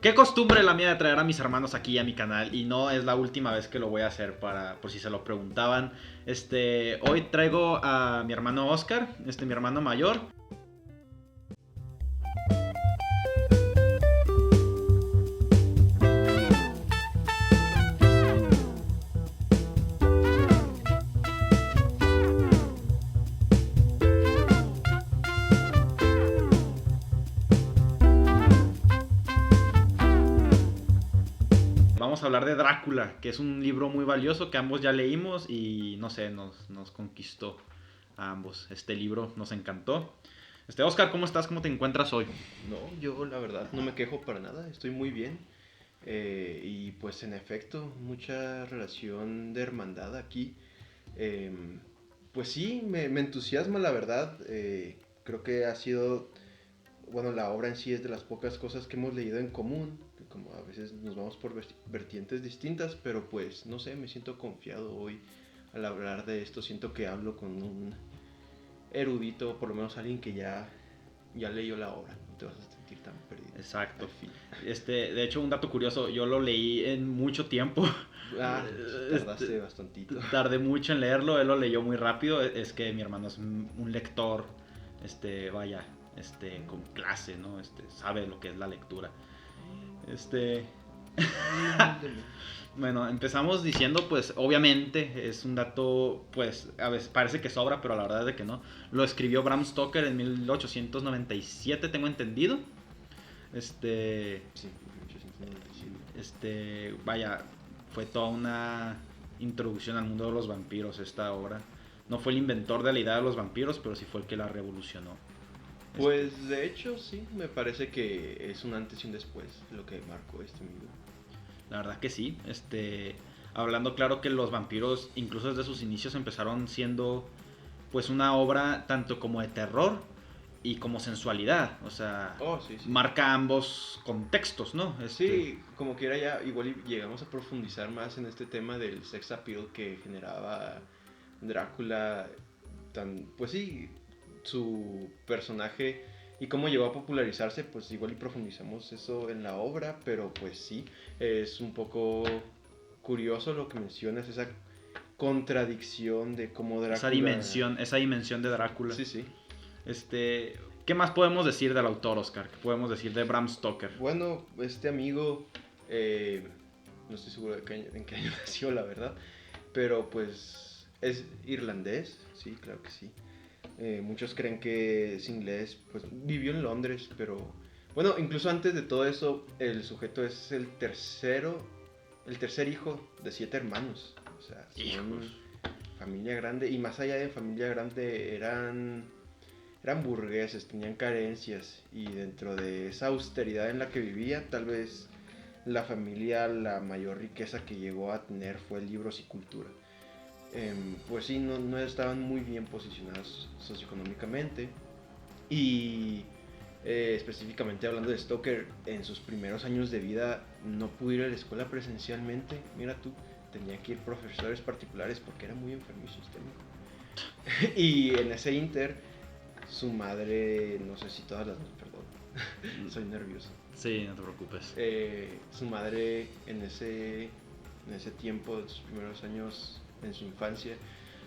Qué costumbre la mía de traer a mis hermanos aquí a mi canal y no es la última vez que lo voy a hacer por si se lo preguntaban. Hoy traigo a mi hermano Oscar, mi hermano mayor. Vamos a hablar de Drácula, que es un libro muy valioso que ambos ya leímos y no sé, nos conquistó a ambos. Este libro nos encantó. Oscar, ¿cómo estás? ¿Cómo te encuentras hoy? No, yo la verdad no me quejo para nada, estoy muy bien. Y pues en efecto, mucha relación de hermandad aquí. Pues sí, me entusiasma la verdad. Creo que ha sido, bueno, la obra en sí es de las pocas cosas que hemos leído en común. Como a veces nos vamos por vertientes distintas, pero pues no sé, me siento confiado hoy al hablar de esto. Siento que hablo con un erudito, por lo menos alguien que ya leyó la obra. No te vas a sentir tan perdido. Al Exacto. fin. De hecho, un dato curioso, yo lo leí en mucho tiempo. Ah, sí, tardaste bastantito. Tardé mucho en leerlo, él lo leyó muy rápido. Es que mi hermano es un lector, vaya, con clase, ¿no? Sabe lo que es la lectura. Este, Muy humildemente. bueno, empezamos diciendo, pues, obviamente, es un dato, pues, a veces parece que sobra, pero la verdad es de que no. Lo escribió Bram Stoker en 1897, tengo entendido. Este, Sí, 1897. Vaya, fue toda una introducción al mundo de los vampiros esta obra. No fue el inventor de la idea de los vampiros, pero sí fue el que la revolucionó. Pues de hecho sí, me parece que es un antes y un después lo que marcó este libro. La verdad que sí. Hablando claro que los vampiros, incluso desde sus inicios, empezaron siendo pues una obra tanto como de terror y como sensualidad. O sea, Oh, sí, sí. marca ambos contextos, ¿no? Sí, como quiera ya igual llegamos a profundizar más en este tema del sex appeal que generaba Drácula, pues sí, su personaje y cómo llegó a popularizarse, pues igual y profundizamos eso en la obra, pero pues sí, es un poco curioso lo que mencionas, esa contradicción de cómo Drácula... Esa dimensión de Drácula. Sí, sí. ¿Qué más podemos decir del autor, Oscar? ¿Qué podemos decir de Bram Stoker? Bueno, este amigo, eh, no estoy seguro en qué año nació, la verdad, pero pues es irlandés, sí, claro que sí. Muchos creen que es inglés, pues vivió en Londres, pero bueno, incluso antes de todo eso, el sujeto es el tercer hijo de 7 hermanos, o sea, son Hijos. familia grande y más allá de familia grande eran burgueses, tenían carencias y dentro de esa austeridad en la que vivía, tal vez la familia, la mayor riqueza que llegó a tener fue libros y cultura. Pues sí, no estaban muy bien posicionados socioeconómicamente y específicamente hablando de Stoker, en sus primeros años de vida no pudo ir a la escuela presencialmente, mira tú, tenía que ir profesores particulares porque era muy enfermizo este amigo. Y en ese inter, su madre, no sé si todas las... Perdón, soy nervioso. Sí, no te preocupes. Su madre en ese tiempo, de sus primeros años en su infancia,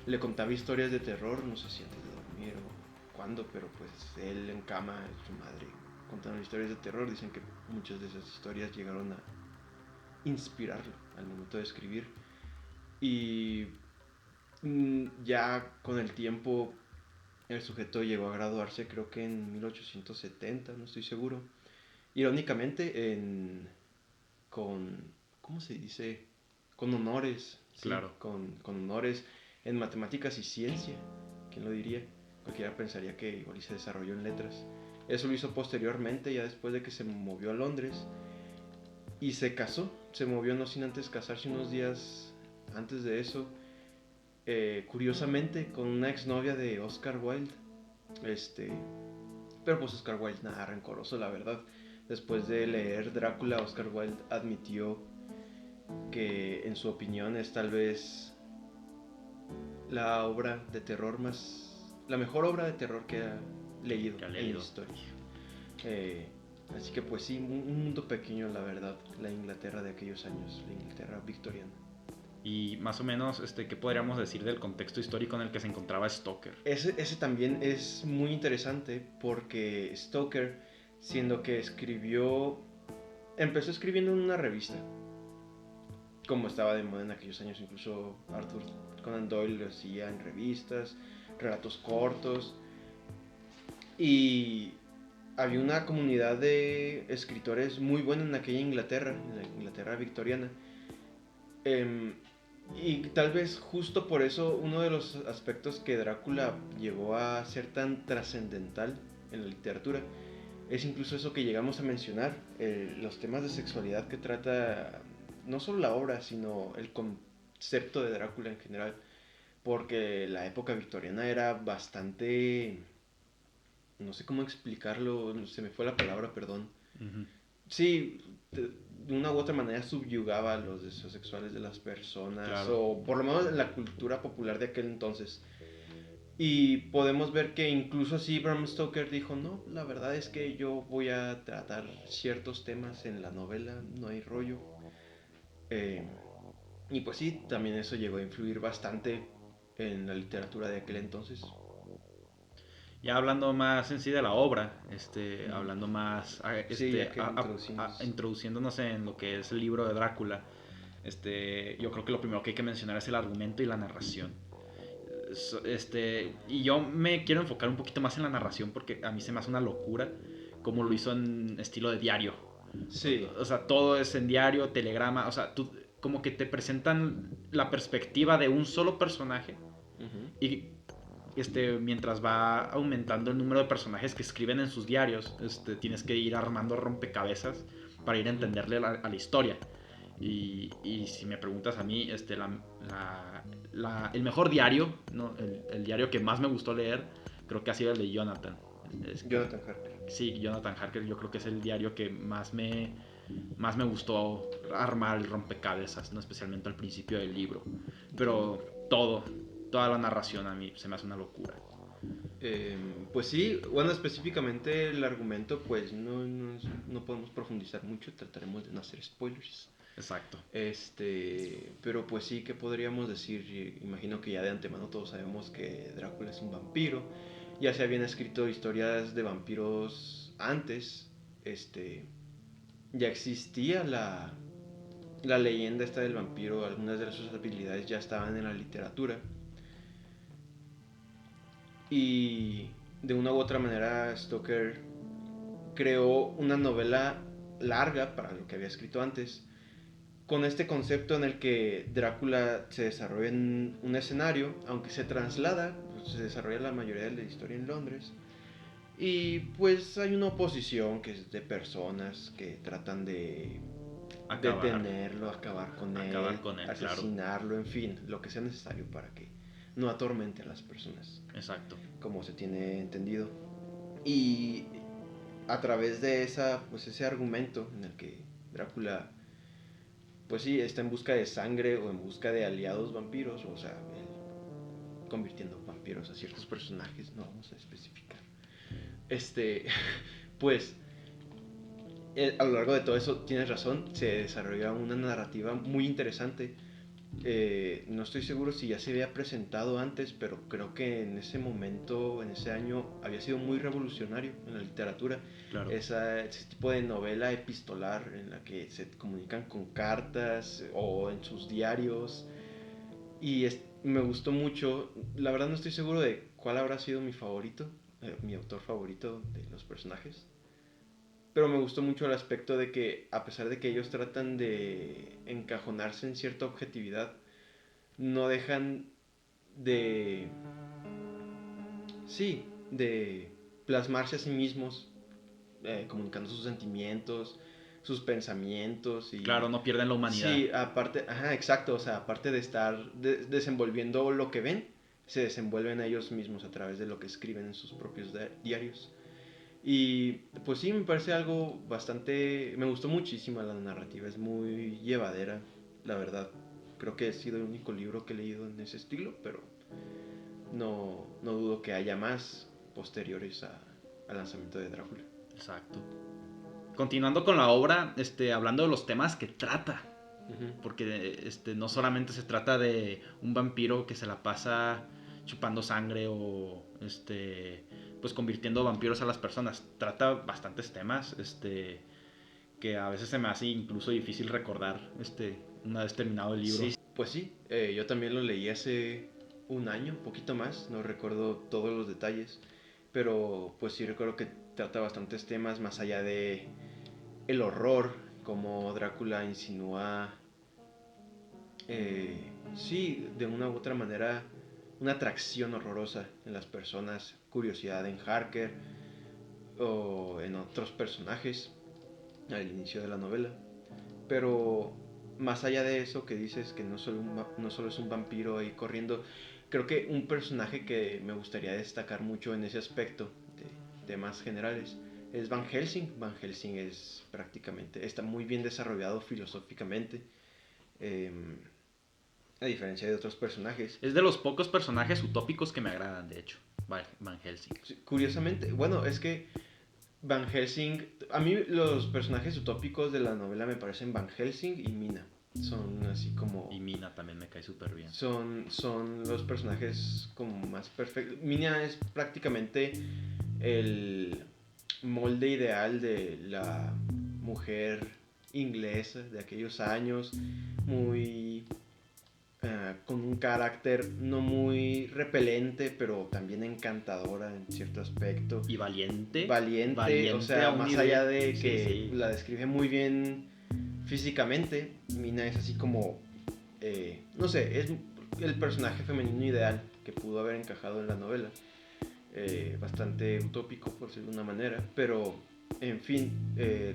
le contaba historias de terror, no sé si antes de dormir o cuándo, pero pues él en cama, su madre contando historias de terror, dicen que muchas de esas historias llegaron a inspirarlo al momento de escribir. Y ya con el tiempo el sujeto llegó a graduarse, creo que en 1870, no estoy seguro. Irónicamente, con, ¿cómo se dice? Con honores, sí, Claro. con honores en matemáticas y ciencia. ¿Quién lo diría? Cualquiera pensaría que igual se desarrolló en letras. Eso lo hizo posteriormente, ya después de que se movió a Londres y se casó. Se movió no sin antes casarse unos días antes de eso. Curiosamente, con una exnovia de Oscar Wilde. Este, pero pues Oscar Wilde nada rencoroso, la verdad. Después de leer Drácula, Oscar Wilde admitió que en su opinión es tal vez la obra de terror la mejor obra de terror que ha leído ¿Qué ha en la leído? historia. Eh, Así que pues sí, un mundo pequeño, la verdad, la Inglaterra de aquellos años, la Inglaterra victoriana. Y más o menos, ¿qué podríamos decir del contexto histórico en el que se encontraba Stoker? Ese también es muy interesante porque Stoker, siendo que empezó escribiendo en una revista, como estaba de moda en aquellos años, incluso Arthur Conan Doyle lo hacía en revistas, relatos cortos, y había una comunidad de escritores muy buena en aquella Inglaterra, en la Inglaterra victoriana. Em, y tal vez justo por eso uno de los aspectos que Drácula llegó a ser tan trascendental en la literatura es incluso eso que llegamos a mencionar, los temas de sexualidad que trata no solo la obra, sino el concepto de Drácula en general, porque la época victoriana era bastante, no sé cómo explicarlo, se me fue la palabra, perdón. Ujú. Sí, de una u otra manera subyugaba los deseos sexuales de las personas, Claro. o por lo menos en la cultura popular de aquel entonces. Y podemos ver que incluso así Bram Stoker dijo, no, la verdad es que yo voy a tratar ciertos temas en la novela, no hay rollo. Eh, y pues sí, también eso llegó a influir bastante en la literatura de aquel entonces. Ya hablando más en sí de la obra, Ujú. hablando más, Sí, ya que introducimos. introduciéndonos en lo que es el libro de Drácula, yo creo que lo primero que hay que mencionar es el argumento y la narración. Y yo me quiero enfocar un poquito más en la narración porque a mí se me hace una locura como lo hizo en estilo de diario. Sí. O sea, todo es en diario, telegrama, o sea, como que te presentan la perspectiva de un solo personaje Ujú. y mientras va aumentando el número de personajes que escriben en sus diarios, tienes que ir armando rompecabezas para ir a Ujú. entenderle a la historia. Y si me preguntas a mí, el mejor diario, ¿no? El diario que más me gustó leer, creo que ha sido el de Jonathan. Es que, Jonathan Harker. sí, Jonathan Harker, yo creo que es el diario que más me gustó armar el rompecabezas, ¿no? Especialmente al principio del libro. Entiendo. Pero toda la narración a mí se me hace una locura. Pues sí, bueno, específicamente el argumento, pues no podemos profundizar mucho, trataremos de no hacer spoilers. Exacto. Pero pues sí, ¿qué podríamos decir? Imagino que ya de antemano todos sabemos que Drácula es un vampiro. Ya se habían escrito historias de vampiros antes. Este, ya existía la leyenda esta del vampiro, algunas de sus habilidades ya estaban en la literatura. Y de una u otra manera Stoker creó una novela larga para lo que había escrito antes, con este concepto en el que Drácula se desarrolla en un escenario, aunque se traslada, pues, se desarrolla la mayoría de la historia en Londres. Y pues hay una oposición que es de personas que tratan de Acabar. detenerlo, acabar con Acabar él, con él, claro. asesinarlo, en fin, lo que sea necesario para que no atormente a las personas, Exacto. como se tiene entendido. Y a través de pues ese argumento en el que Drácula, pues sí, está en busca de sangre o en busca de aliados vampiros, o sea, él convirtiendo vampiros a ciertos personajes, no vamos a especificar. Este, pues a lo largo de todo eso, tienes razón, se desarrolla una narrativa muy interesante. No estoy seguro si ya se había presentado antes, pero creo que en ese momento, en ese año, había sido muy revolucionario en la literatura. Claro. Ese tipo de novela epistolar en la que se comunican con cartas o en sus diarios. Y me gustó mucho. La verdad no estoy seguro de cuál habrá sido mi favorito, mi autor favorito de los personajes. Pero me gustó mucho el aspecto de que a pesar de que ellos tratan de encajonarse en cierta objetividad, no dejan de, sí, de plasmarse a sí mismos, comunicando sus sentimientos, sus pensamientos Claro, y no pierden la humanidad. sí, aparte, ajá, exacto, o sea, aparte de estar desenvolviendo lo que ven, se desenvuelven ellos mismos a través de lo que escriben en sus propios diarios. Y pues sí, me parece algo bastante... Me gustó muchísimo la narrativa, es muy llevadera, la verdad. Creo que ha sido el único libro que he leído en ese estilo, pero no dudo que haya más posteriores al lanzamiento de Drácula. Exacto. Continuando con la obra, hablando de los temas que trata, Ujú. porque no solamente se trata de un vampiro que se la pasa chupando sangre o pues convirtiendo vampiros a las personas. Trata bastantes temas, que a veces se me hace incluso difícil recordar, una vez terminado el libro. Sí, pues sí, yo también lo leí hace un año, poquito más, no recuerdo todos los detalles, pero pues sí recuerdo que trata bastantes temas más allá de el horror, como Drácula insinúa, sí, de una u otra manera, una atracción horrorosa en las personas, curiosidad en Harker o en otros personajes al inicio de la novela. Pero más allá de eso que dices que no solo es un vampiro ahí corriendo, creo que un personaje que me gustaría destacar mucho en ese aspecto de temas generales es Van Helsing. Van Helsing es prácticamente, está muy bien desarrollado filosóficamente, eh, a diferencia de otros personajes. Es de los pocos personajes utópicos que me agradan, de hecho, Van Helsing. Curiosamente, bueno, es que Van Helsing, a mí los personajes utópicos de la novela me parecen Van Helsing y Mina. Son así como... Y Mina también me cae súper bien. Son los personajes como más perfectos. Mina es prácticamente el molde ideal de la mujer inglesa de aquellos años, muy con un carácter no muy repelente, pero también encantadora en cierto aspecto. Y valiente. Valiente, o sea, más allá de sí, que sí. la describe muy bien físicamente, Mina es así como, no sé, es el personaje femenino ideal que pudo haber encajado en la novela. Bastante utópico, por decirlo de una manera, pero en fin,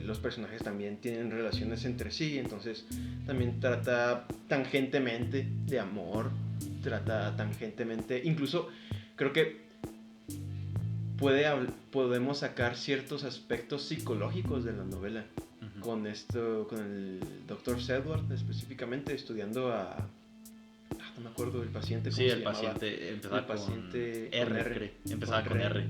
los personajes también tienen relaciones entre sí, entonces también trata tangentemente de amor, trata tangentemente, incluso creo que podemos sacar ciertos aspectos psicológicos de la novela. Uh-huh. Con el Dr. Sedward específicamente estudiando no me acuerdo del paciente. ¿Cómo se llamaba? Empezaba el paciente con R. Empezaba con R.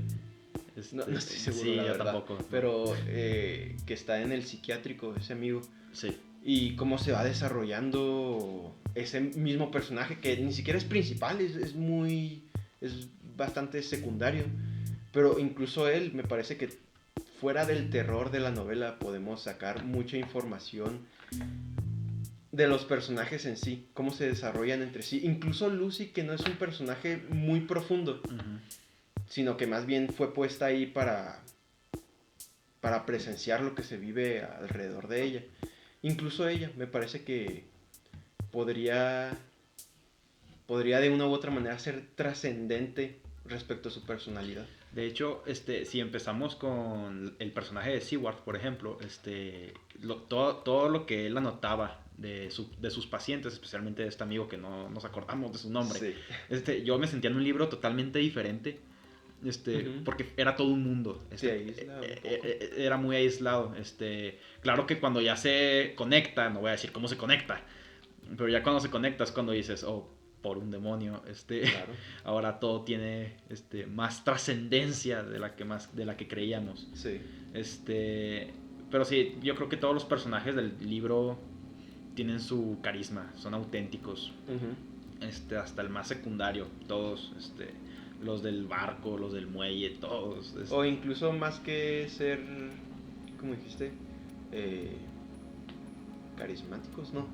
No estoy seguro, sí, la yo verdad. Tampoco. Pero que está en el psiquiátrico, ese amigo. Sí. Y cómo se va desarrollando ese mismo personaje que ni siquiera es principal, es bastante secundario. Pero incluso él, me parece que fuera del terror de la novela podemos sacar mucha información de los personajes en sí, cómo se desarrollan entre sí. Incluso Lucy, que no es un personaje muy profundo, uh-huh, sino que más bien fue puesta ahí para presenciar lo que se vive alrededor de ella. Incluso ella, me parece que podría de una u otra manera ser trascendente respecto a su personalidad. De hecho, si empezamos con el personaje de Seward, por ejemplo, todo lo que él anotaba de sus pacientes, especialmente de este amigo que no nos acordamos de su nombre, sí, yo me sentía en un libro totalmente diferente, uh-huh, porque era todo un mundo, era muy aislado, claro que cuando ya se conecta, no voy a decir cómo se conecta, pero ya cuando se conecta es cuando dices, oh, por un demonio, claro, ahora todo tiene más trascendencia de la que creíamos. Sí. Pero sí, yo creo que todos los personajes del libro tienen su carisma, son auténticos. Uh-huh. Hasta el más secundario, todos, los del barco, los del muelle, todos. O incluso más que ser, ¿cómo dijiste? Carismáticos, ¿no?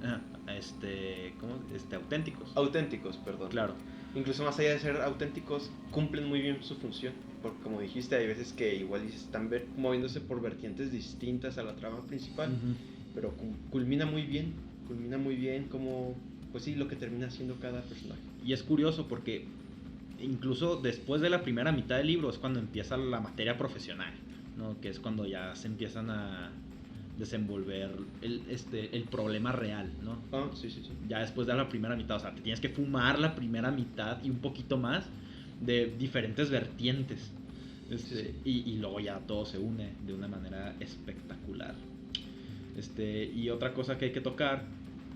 Auténticos. Auténticos, perdón. Claro. Incluso más allá de ser auténticos, cumplen muy bien su función. Porque como dijiste, hay veces que igual están moviéndose por vertientes distintas a la trama principal. Uh-huh. Pero culmina muy bien como, pues sí, lo que termina siendo cada personaje. Y es curioso porque incluso después de la primera mitad del libro es cuando empieza la materia profesional, ¿no? Que es cuando ya se empiezan a desenvolver el problema real, ¿no? Ah, sí, sí, sí. Ya después de la primera mitad, o sea, te tienes que fumar la primera mitad y un poquito más de diferentes vertientes. Sí. Y luego ya todo se une de una manera espectacular. Y otra cosa que hay que tocar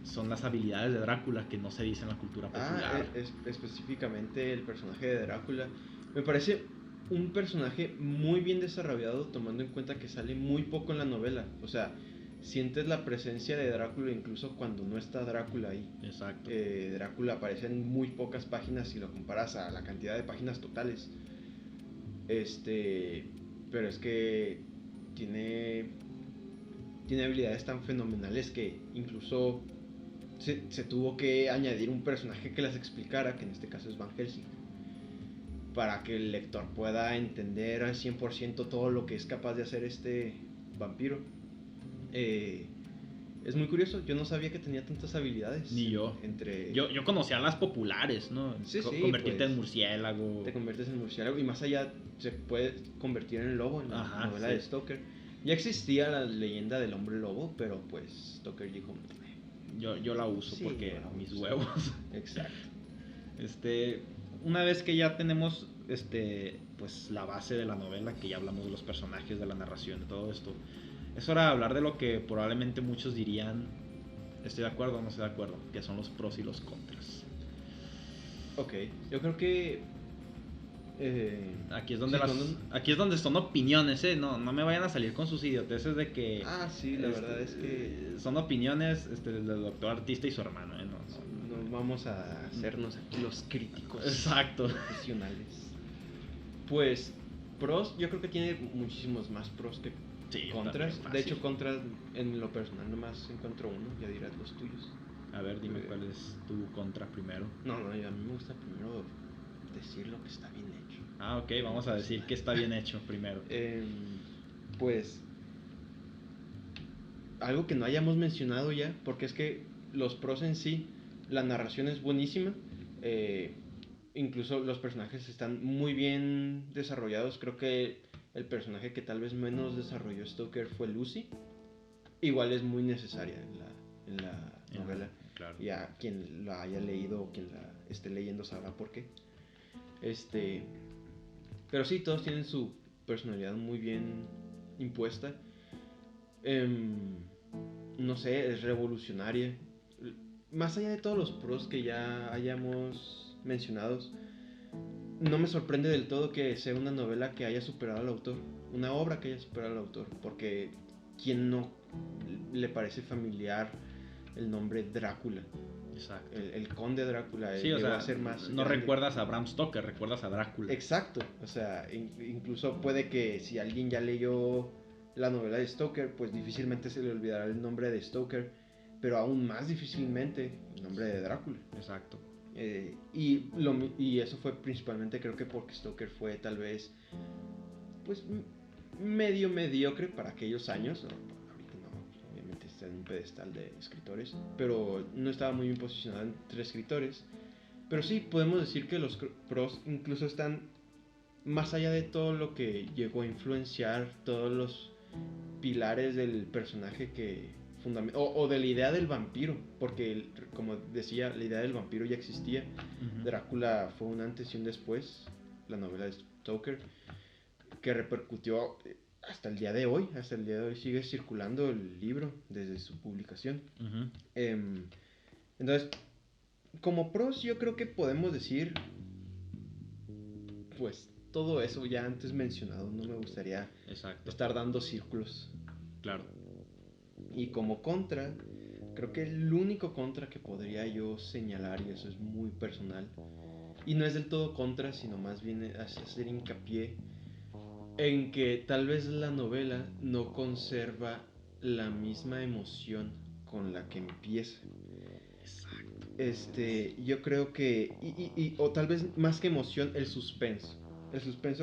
son las habilidades de Drácula que no se dice en la cultura popular. Específicamente el personaje de Drácula me parece un personaje muy bien desarrollado, tomando en cuenta que sale muy poco en la novela. O sea, sientes la presencia de Drácula incluso cuando no está Drácula ahí. Exacto. Drácula aparece en muy pocas páginas si lo comparas a la cantidad de páginas totales. Pero es que tiene, tiene habilidades tan fenomenales que incluso se tuvo que añadir un personaje que las explicara, que en este caso es Van Helsing, para que el lector pueda entender al 100% todo lo que es capaz de hacer este vampiro. Es muy curioso, yo no sabía que tenía tantas habilidades. Ni yo. Yo conocía las populares, ¿no? Sí, Convertirte pues, en murciélago. te conviertes en murciélago y más allá se puede convertir en lobo en la novela de Stoker. Ya existía la leyenda del hombre lobo, pero pues Stoker dijo... Yo la uso porque mis huevos. Exacto. Una vez que ya tenemos pues la base de la novela, que ya hablamos de los personajes, de la narración, de todo esto, es hora de hablar de lo que probablemente muchos dirían, estoy de acuerdo o no estoy de acuerdo, que son los pros y los contras. Ok, yo creo que aquí es donde son opiniones, no me vayan a salir con sus idioteces de que sí, la verdad es que son opiniones del doctor artista y su hermano, no vamos a hacernos aquí los críticos. Exacto. Profesionales. Pues pros, yo creo que tiene muchísimos más pros que contras. De hecho, contras en lo personal nomás encuentro uno, ya dirás los tuyos. A ver, dime cuál es tu contra primero. No, a mí me gusta primero decir lo que está bien hecho. Ok, vamos a decir que está bien hecho primero. Pues algo que no hayamos mencionado ya, porque es que los pros en sí, la narración es buenísima, incluso los personajes están muy bien desarrollados. Creo que el personaje que tal vez menos desarrolló Stoker fue Lucy. Igual es muy necesaria en la novela. Claro. Ya quien la haya leído o quien la esté leyendo sabrá por qué. Pero sí, todos tienen su personalidad muy bien impuesta. No sé, es revolucionaria. Más allá de todos los pros que ya hayamos mencionado, no me sorprende del todo que sea una novela que haya superado al autor, una obra que haya superado al autor, porque ¿quién no le parece familiar el nombre Drácula? Exacto. El conde Drácula. Sí, o sea, a ser más no grande. Recuerdas a Bram Stoker, recuerdas a Drácula. Exacto, o sea, incluso puede que si alguien ya leyó la novela de Stoker, pues difícilmente se le olvidará el nombre de Stoker, pero aún más difícilmente el nombre de Drácula. Exacto. Y eso fue principalmente, creo que porque Stoker fue tal vez pues medio mediocre para aquellos años. Ahorita no, obviamente está en un pedestal de escritores, pero no estaba muy bien posicionado entre escritores. Pero sí, podemos decir que los pros incluso están más allá de todo lo que llegó a influenciar todos los pilares del personaje que o de la idea del vampiro, porque como decía, la idea del vampiro ya existía. Drácula fue un antes y un después, la novela de Stoker, que repercutió hasta el día de hoy. Hasta el día de hoy sigue circulando el libro desde su publicación. Entonces, como pros yo creo que podemos decir pues todo eso ya antes mencionado. No me gustaría estar dando círculos. Claro. Y como contra, creo que el único contra que podría yo señalar, y eso es muy personal, y no es del todo contra, sino más bien hacer hincapié en que tal vez la novela no conserva la misma emoción con la que empieza. Yo creo que o tal vez más que emoción, el suspenso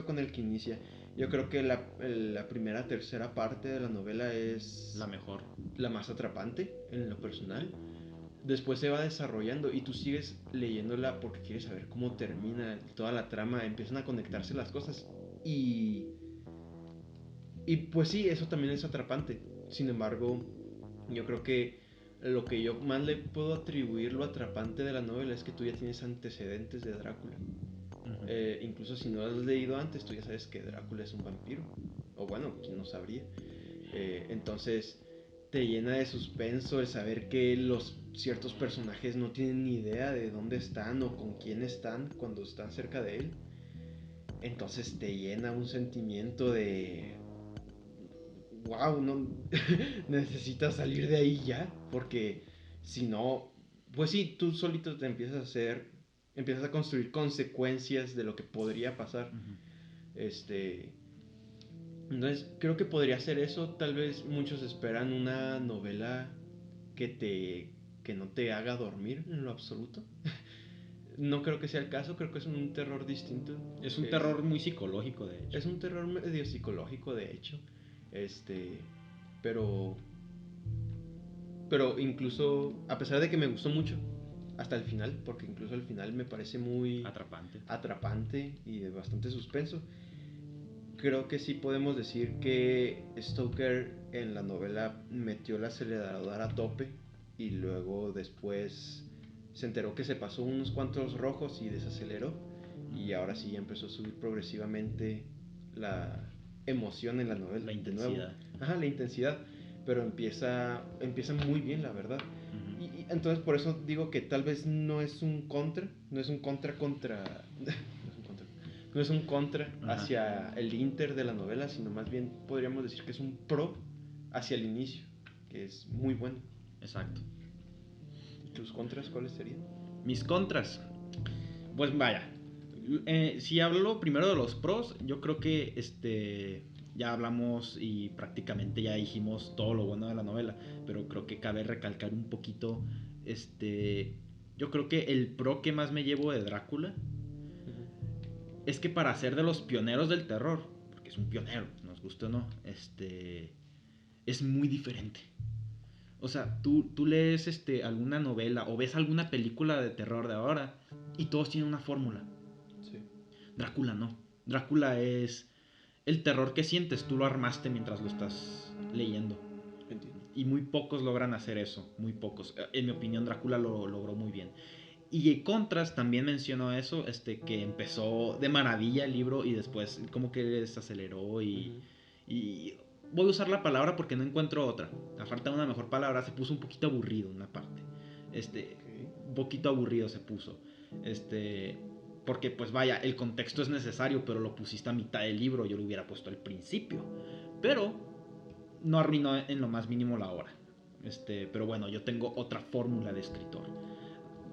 con el que inicia. Yo creo que la primera, tercera parte de la novela es la mejor, la más atrapante en lo personal. Después se va desarrollando y tú sigues leyéndola porque quieres saber cómo termina toda la trama, empiezan a conectarse las cosas y pues sí, eso también es atrapante. Sin embargo, yo creo que lo que yo más le puedo atribuir lo atrapante de la novela es que tú ya tienes antecedentes de Drácula. Incluso si no lo has leído antes, tú ya sabes que Drácula es un vampiro. O bueno, quién no sabría. Entonces te llena de suspenso el saber que los ciertos personajes no tienen ni idea de dónde están o con quién están cuando están cerca de él. entonces te llena un sentimiento de wow, no necesitas salir de ahí ya, porque si no, pues sí, tú solito te empiezas a construir consecuencias de lo que podría pasar. Ujú. Entonces creo que podría ser eso. Tal vez muchos esperan una novela que no te haga dormir en lo absoluto. No creo que sea el caso, creo que es un terror distinto. Es un terror muy psicológico, de hecho. Es un terror medio psicológico, de hecho. Este, pero pero incluso a pesar de que me gustó mucho hasta el final, porque incluso al final me parece muy atrapante y de bastante suspenso, creo que sí podemos decir que Stoker en la novela metió el acelerador a tope y luego después se enteró que se pasó unos cuantos rojos y desaceleró, y ahora sí ya empezó a subir progresivamente la emoción en la novela. La De nuevo. intensidad. Ajá, la intensidad, pero empieza muy bien, la verdad. Ujú. Y entonces por eso digo que tal vez no es un contra, no es un contra contra, no es un contra Ajá. hacia el inter de la novela, sino más bien podríamos decir que es un pro hacia el inicio, que es muy bueno. Exacto. ¿Tus contras cuáles serían? Mis contras. Pues vaya. Si hablo primero de los pros, yo creo que ya hablamos y prácticamente ya dijimos todo lo bueno de la novela, pero creo que cabe recalcar un poquito, yo creo que el pro que más me llevo de Drácula es que para ser de los pioneros del terror, porque es un pionero, nos guste o no, es muy diferente. O sea, tú lees alguna novela o ves alguna película de terror de ahora y todos tienen una fórmula. Sí. Drácula no. Drácula es el terror que sientes, tú lo armaste mientras lo estás leyendo. Entiendo. Y muy pocos logran hacer eso, muy pocos. En mi opinión, Drácula lo logró muy bien. Y Contras también mencionó eso, que empezó de maravilla el libro y después como que desaceleró y voy a usar la palabra porque no encuentro otra. A falta de una mejor palabra, se puso un poquito aburrido en una parte. Un poquito aburrido se puso. Porque pues vaya, el contexto es necesario, pero lo pusiste a mitad del libro, yo lo hubiera puesto al principio. Pero no arruinó en lo más mínimo la obra. Pero bueno, yo tengo otra fórmula de escritor.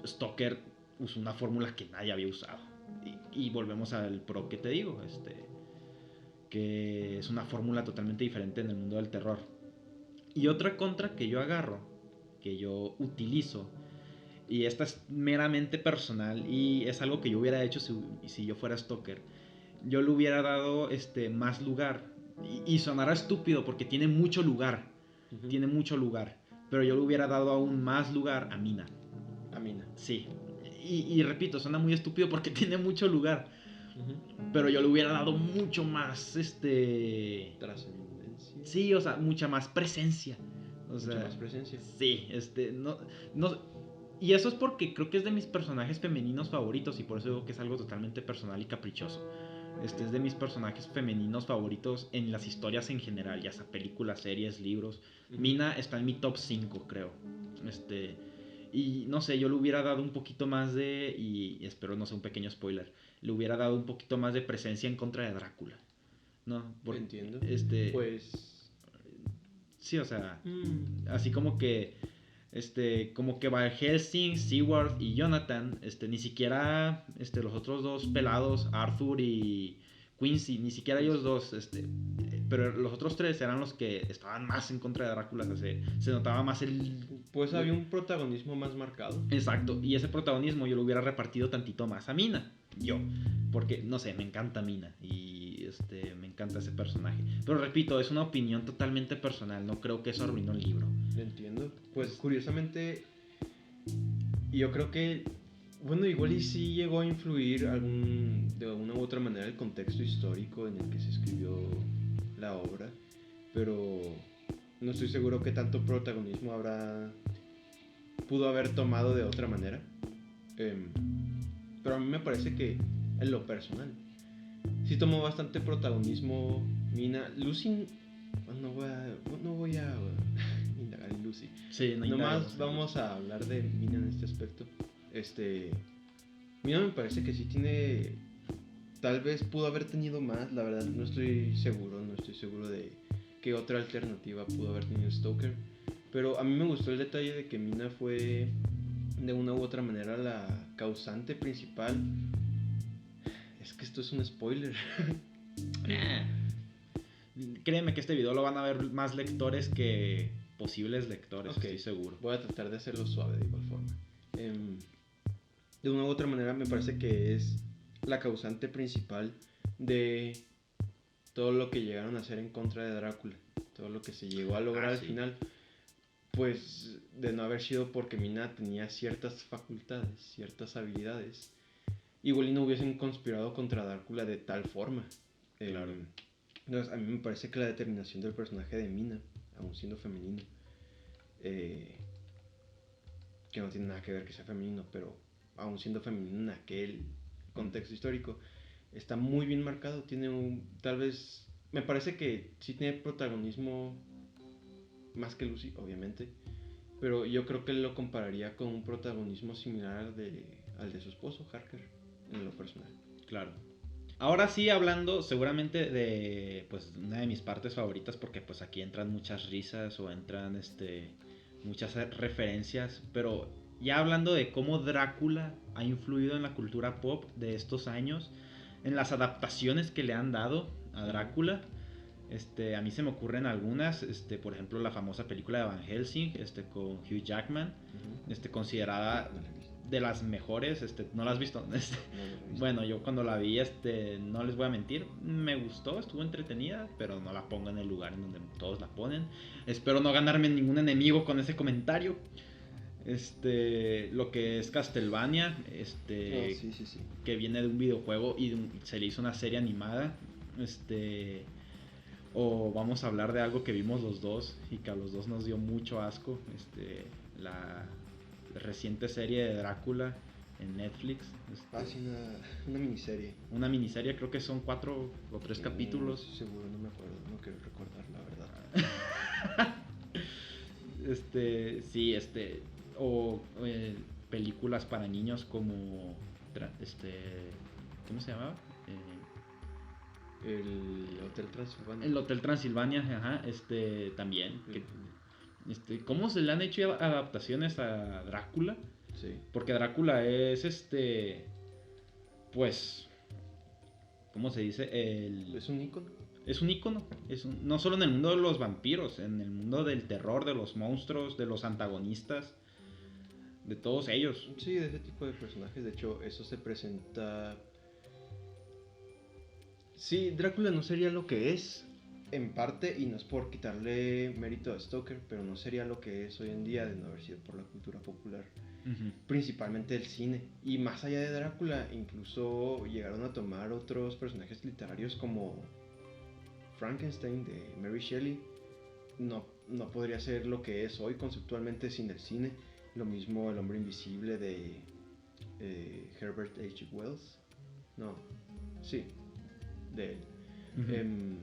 Stoker usó una fórmula que nadie había usado. Y volvemos al pro que te digo, que es una fórmula totalmente diferente en el mundo del terror. Y otra contra que yo agarro, que yo utilizo, y esta es meramente personal y es algo que yo hubiera hecho si yo fuera Stoker, yo le hubiera dado más lugar. Y sonará estúpido porque tiene mucho lugar, tiene mucho lugar, pero yo le hubiera dado aún más lugar a Mina. Sí. Y repito, suena muy estúpido porque tiene mucho lugar. Pero yo le hubiera dado mucho más trascendencia. Sí, o sea, mucha más presencia. Mucha más presencia. Sí, no. Y eso es porque creo que es de mis personajes femeninos favoritos y por eso digo que es algo totalmente personal y caprichoso. Es de mis personajes femeninos favoritos en las historias en general, ya sea películas, series, libros. Mina está en mi top 5, creo. Y no sé, yo le hubiera dado un poquito más y espero no sea un pequeño spoiler, le hubiera dado un poquito más de presencia en contra de Drácula. ¿No? Entiendo. Pues sí, o sea, así como que Van Helsing, Seward y Jonathan, ni siquiera los otros dos pelados, Arthur y Quincy, ni siquiera ellos dos, pero los otros tres eran los que estaban más en contra de Drácula, se notaba más pues había un protagonismo más marcado. Exacto, y ese protagonismo yo lo hubiera repartido tantito más a Mina, porque no sé, me encanta Mina y me encanta ese personaje, pero repito, es una opinión totalmente personal, no creo que eso arruinó el libro. Entiendo. Pues curiosamente yo creo que bueno, igual y sí llegó a influir de alguna u otra manera el contexto histórico en el que se escribió la obra, pero no estoy seguro que tanto protagonismo pudo haber tomado de otra manera. Pero a mí me parece que en lo personal sí tomó bastante protagonismo Mina. Lucy, no voy a indagar en Lucy. Sí, no nomás vamos a hablar de Mina en este aspecto. Mina me parece que sí tiene Tal vez pudo haber tenido más, la verdad no estoy seguro de qué otra alternativa pudo haber tenido Stoker. Pero a mí me gustó el detalle de que Mina fue de una u otra manera la causante principal. Es que esto es un spoiler. Créeme que este video lo van a ver más lectores que posibles lectores, Ok, estoy seguro. voy a tratar de hacerlo suave de igual forma. De una u otra manera me parece que es la causante principal de todo lo que llegaron a hacer en contra de Drácula, todo lo que se llegó a lograr al Sí. final, pues de no haber sido porque Mina tenía ciertas facultades, ciertas habilidades, igual y no hubiesen conspirado contra Drácula de tal forma. Claro. Entonces a mí me parece que la determinación del personaje de Mina, aun siendo femenino, que no tiene nada que ver que sea femenino, pero aun siendo femenino en aquel contexto histórico, está muy bien marcado. Tiene tal vez, me parece que sí tiene protagonismo más que Lucy, obviamente, pero yo creo que lo compararía con un protagonismo similar al de su esposo, Harker, en lo personal. Claro. Ahora sí, hablando seguramente de pues una de mis partes favoritas, porque pues aquí entran muchas risas o entran muchas referencias, pero ya hablando de cómo Drácula ha influido en la cultura pop de estos años, en las adaptaciones que le han dado a Drácula. A mí se me ocurren algunas, por ejemplo la famosa película de Van Helsing, con Hugh Jackman, considerada de las mejores. ¿No la has visto? No, no lo he visto. Bueno, yo cuando la vi, no les voy a mentir, me gustó, estuvo entretenida, pero no la pongo en el lugar en donde todos la ponen. Espero no ganarme ningún enemigo con ese comentario. Lo que es Castlevania, Sí. que viene de un videojuego y se le hizo una serie animada. O vamos a hablar de algo que vimos los dos y que a los dos nos dio mucho asco, la reciente serie de Drácula en Netflix. Sí, una miniserie. Una miniserie, creo que son 4 o 3 capítulos. No estoy seguro, no me acuerdo, no quiero recordar la verdad. Sí, o películas para niños como ¿cómo se llamaba? El Hotel Transilvania. El Hotel Transilvania, ajá, también. ¿Cómo se le han hecho adaptaciones a Drácula? Sí. Porque Drácula es pues, ¿cómo se dice? Es un ícono. Es un ícono, no solo en el mundo de los vampiros, en el mundo del terror, de los monstruos, de los antagonistas, de todos ellos. Sí, de ese tipo de personajes. De hecho, eso se presenta. Sí, Drácula no sería lo que es, en parte, y no es por quitarle mérito a Stoker, pero no sería lo que es hoy en día de no haber sido por la cultura popular, principalmente el cine. Y más allá de Drácula, incluso llegaron a tomar otros personajes literarios como Frankenstein de Mary Shelley. No podría ser lo que es hoy conceptualmente sin el cine. Lo mismo El Hombre Invisible de Herbert H. Wells. No, sí, de él.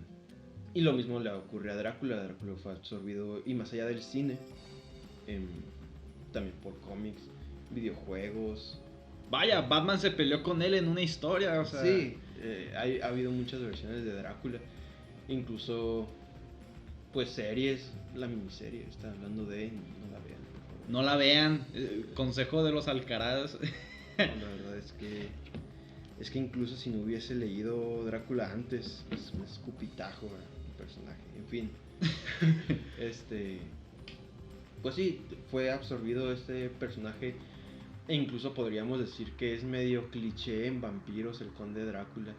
Y lo mismo le ocurre a Drácula. Drácula fue absorbido, y más allá del cine, también por cómics, videojuegos. Vaya, Batman se peleó con él en una historia, o sea. Sí, ha habido muchas versiones de Drácula, incluso pues series. La miniserie está hablando de, no la vean, por favor. No la vean, consejo de los Alcaraz. No, la verdad es que incluso si no hubiese leído Drácula antes, es un escupitajo el personaje. En fin, pues sí, fue absorbido este personaje, e incluso podríamos decir que es medio cliché en vampiros el Conde Drácula.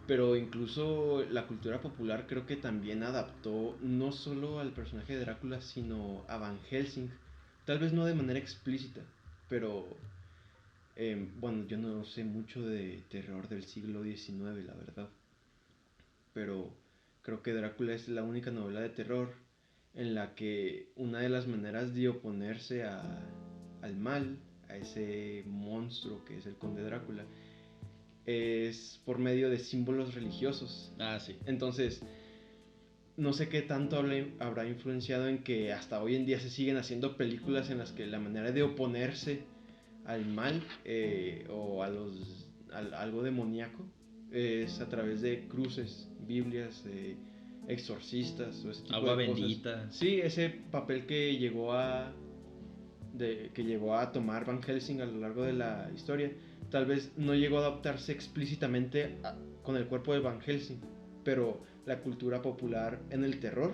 Pero incluso la cultura popular creo que también adaptó no solo al personaje de Drácula, sino a Van Helsing. Tal vez no de manera explícita, pero bueno, yo no sé mucho de terror del siglo XIX, la verdad. Pero creo que Drácula es la única novela de terror en la que una de las maneras de oponerse al mal, a ese monstruo que es el Conde Drácula, es por medio de símbolos religiosos. Sí. Entonces, no sé qué tanto habrá influenciado en que hasta hoy en día se siguen haciendo películas en las que la manera de oponerse al mal o a algo demoníaco es a través de cruces, Biblias, exorcistas o ese tipo Agua de cosas. bendita. Sí, ese papel que llegó a tomar Van Helsing a lo largo de la historia, tal vez no llegó a adaptarse explícitamente con el cuerpo de Van Helsing, pero la cultura popular en el terror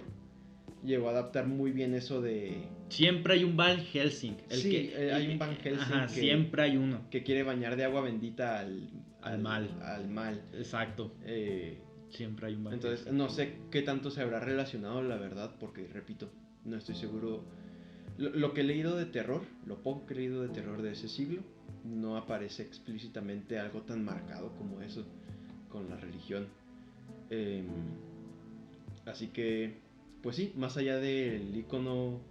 llegó a adaptar muy bien eso de... Siempre hay un Van Helsing. Hay un Van Helsing Ajá, siempre hay uno. que quiere bañar de agua bendita Al mal. al mal. Exacto. Eh, Siempre hay un Van entonces, Helsing. no sé qué tanto se habrá relacionado, la verdad, porque, repito, no estoy seguro. Lo que he leído de terror, lo poco que he leído de terror de ese siglo, no aparece explícitamente algo tan marcado como eso con la religión. Eh, Así que, pues sí, más allá del icono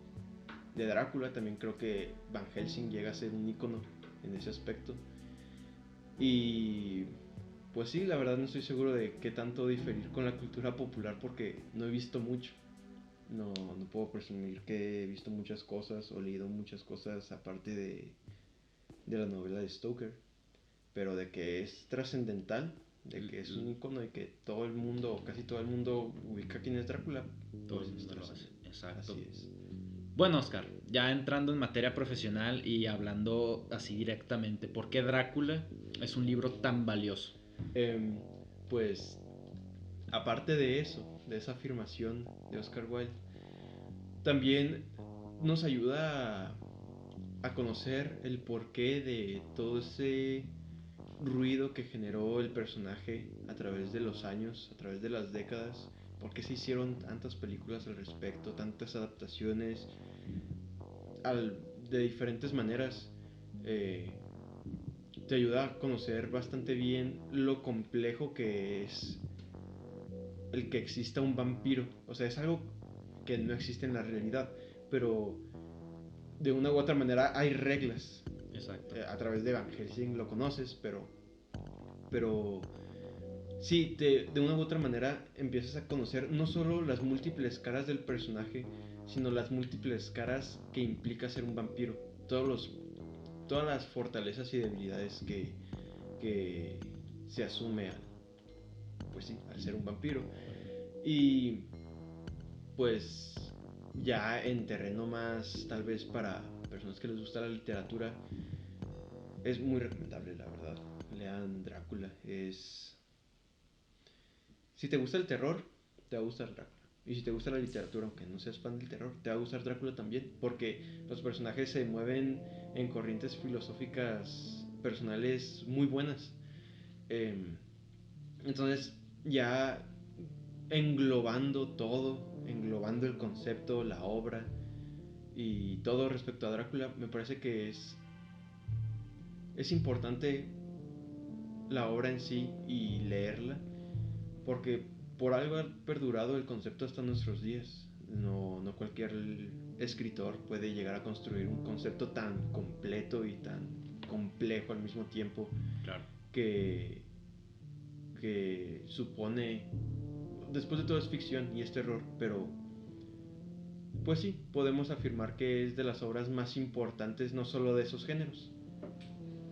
de Drácula, también creo que Van Helsing llega a ser un icono en ese aspecto. Y pues sí, la verdad no estoy seguro de qué tanto diferir con la cultura popular porque no he visto mucho. No puedo presumir que he visto muchas cosas o leído muchas cosas aparte de la novela de Stoker. Pero de que es trascendental, de que es un icono, de que todo el mundo, o casi todo el mundo ubica quién es Drácula, Todo pues el es mundo lo hace. trascendental. Exacto. Así es. Bueno, Oscar, ya entrando en materia profesional y hablando así directamente, ¿por qué Drácula es un libro tan valioso? Em, pues, aparte de eso, de esa afirmación de Oscar Wilde, también nos ayuda a conocer el porqué de todo ese ruido que generó el personaje a través de los años, a través de las décadas, por qué se hicieron tantas películas al respecto, tantas adaptaciones de diferentes maneras. eh, Te ayuda a conocer bastante bien lo complejo que es el que exista un vampiro. O sea, es algo que no existe en la realidad, pero de una u otra manera hay reglas. Exacto. A través de Van Helsing lo conoces, pero sí, de una u otra manera empiezas a conocer no solo las múltiples caras del personaje, sino las múltiples caras que implica ser un vampiro. Todas las fortalezas y debilidades que se asume pues sí, al ser un vampiro. Y pues ya en terreno más tal vez para personas que les gusta la literatura, es muy recomendable, la verdad. Lean Drácula. Si te gusta el terror, te va a gustar Drácula. Y si te gusta la literatura, aunque no seas fan del terror, te va a gustar Drácula también. Porque los personajes se mueven en corrientes filosóficas personales muy buenas. Eh, entonces, ya englobando todo, englobando el concepto, la obra y todo respecto a Drácula, me parece que es importante la obra en sí y leerla, porque por algo ha perdurado el concepto hasta nuestros días. No cualquier escritor puede llegar a construir un concepto tan completo y tan complejo al mismo tiempo Claro. que, que supone, después de todo es ficción y es terror, pero pues sí, podemos afirmar que es de las obras más importantes no solo de esos géneros,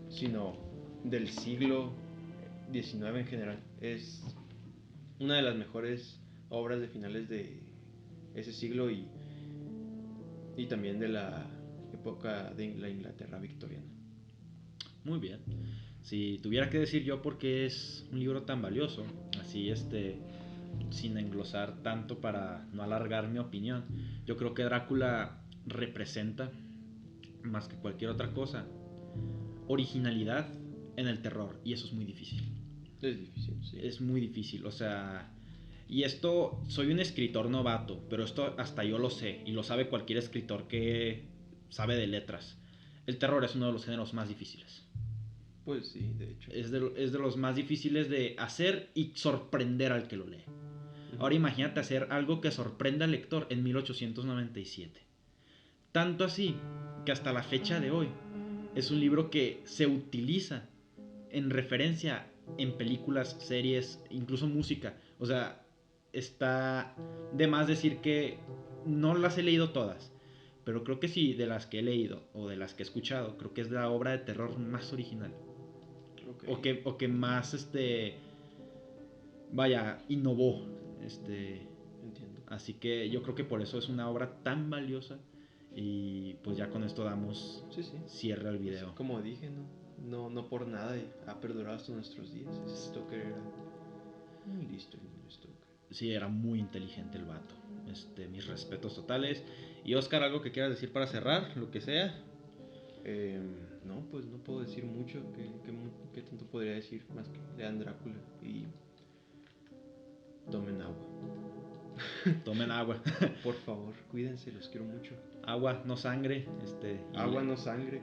sino del siglo XIX en general. Es una de las mejores obras de finales de ese siglo y también de la época de la Inglaterra victoriana. Muy bien. Si tuviera que decir yo por qué es un libro tan valioso, así sin englosar tanto para no alargar mi opinión, yo creo que Drácula representa, más que cualquier otra cosa, originalidad en el terror, y eso es muy difícil. Es difícil, sí. Es muy difícil, o sea, y esto, soy un escritor novato, pero esto hasta yo lo sé, y lo sabe cualquier escritor que sabe de letras. El terror es uno de los géneros más difíciles. Pues sí, de hecho. Es de los más difíciles de hacer y sorprender al que lo lee. Ahora imagínate hacer algo que sorprenda al lector en 1897. Tanto así que hasta la fecha de hoy es un libro que se utiliza en referencia en películas, series, incluso música. O sea, está de más decir que no las he leído todas, pero creo que sí, de las que he leído o de las que he escuchado, creo que es la obra de terror más original. Ok. O que más vaya, innovó. Entiendo. Así que yo creo que por eso es una obra tan valiosa. Y pues ya con esto damos Sí, sí. cierre al Pues, video. como dije, no por nada ha perdurado hasta nuestros días. Ese Stoker era muy listo, el niño Stoker. Sí, era muy inteligente el vato. Mis respetos totales. Y Oscar, algo que quieras decir para cerrar, lo que sea. No, pues no puedo decir mucho. ¿Qué tanto podría decir? Más que lean Drácula y tomen agua. Tomen agua. Por favor, cuídense, los quiero mucho. Agua, no sangre. Agua, no sangre.